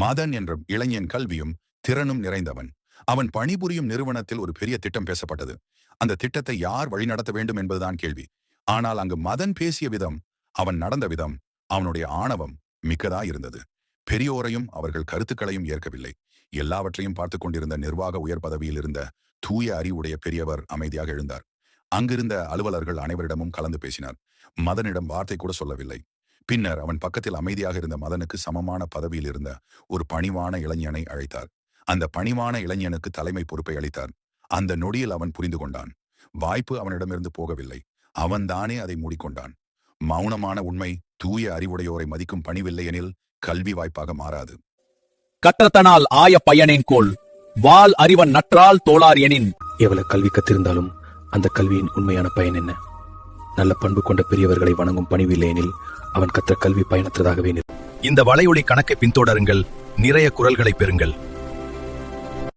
மதன் என்ற இளைஞன் கல்வியும் திறனும் நிறைந்தவன். அவன் பணிபுரியும் நிறுவனத்தில் ஒரு பெரிய திட்டம் பேசப்பட்டது. அந்த திட்டத்தை யார் வழிநடத்த வேண்டும் என்பதுதான் கேள்வி. ஆனால் அங்கு மதன் பேசிய விதம், அவன் நடந்த விதம், அவனுடைய ஆணவம் மிக்கதா இருந்தது. பெரியோரையும் அவர்கள் கருத்துக்களையும் ஏற்கவில்லை. எல்லாவற்றையும் பார்த்து கொண்டிருந்த நிர்வாக உயர் பதவியில் இருந்த தூய அறிவுடைய பெரியவர் அமைதியாக எழுந்தார். அங்கிருந்த அலுவலர்கள் அனைவரிடமும் கலந்து பேசினார். மதனிடம் வார்த்தை கூட சொல்லவில்லை. பின்னர் அவன் பக்கத்தில் அமைதியாக இருந்த மதனுக்கு சமமான பதவியில் இருந்த ஒரு பணிவான இளைஞனை அழைத்தார். அந்த பணிவான இளைஞனுக்கு தலைமை பொறுப்பை அளித்தார். அந்த நொடியில் அவன் புரிந்து கொண்டான். வாய்ப்பு அவனிடமிருந்து போகவில்லை, அவன்தானே அதை மூடிக்கொண்டான். மௌனமான உண்மை, தூய அறிவுடையோரை மதிக்கும் பணிவில்லை எனில் கல்வி வாய்ப்பாக மாறாது. கற்றத்தனால் ஆய பயனேன் கோள், வால் அறிவன் நற்றால் தோளார் எனின். எவ்வளவு கல்வி கத்திருந்தாலும் அந்த கல்வியின் உண்மையான பயன் என்ன? நல்ல பண்பு கொண்ட பெரியவர்களை வணங்கும் பணிவில்லை எனில் அவன் கற்ற கல்வி பயனற்றதாகவே. இந்த வலையொலி கணக்கை பின்தொடருங்கள், நிறைய குரல்களை பெறுங்கள்.